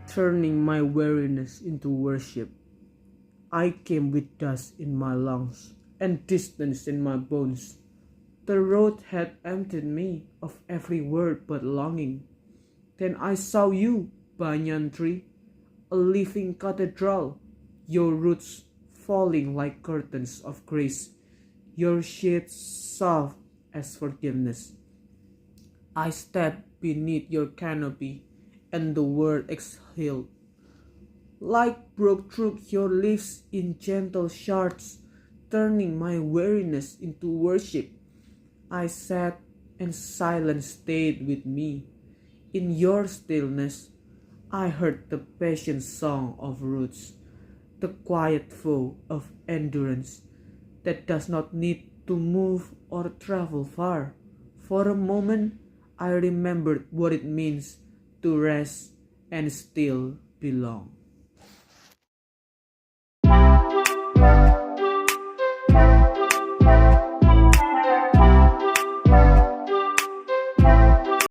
turning my weariness into worship. I came with dust in my lungs and distance in my bones. The road had emptied me of every word but longing. Then I saw you, banyan tree, a living cathedral, your roots falling like curtains of grace, your shades soft as forgiveness. I stepped beneath your canopy, and the word exhaled. Light broke through your leaves in gentle shards, turning my weariness into worship. I sat, and silence stayed with me. In your stillness, I heard the patient song of roots, the quiet vow of endurance that does not need to move or travel far. For a moment, I remembered what it means to rest and still belong.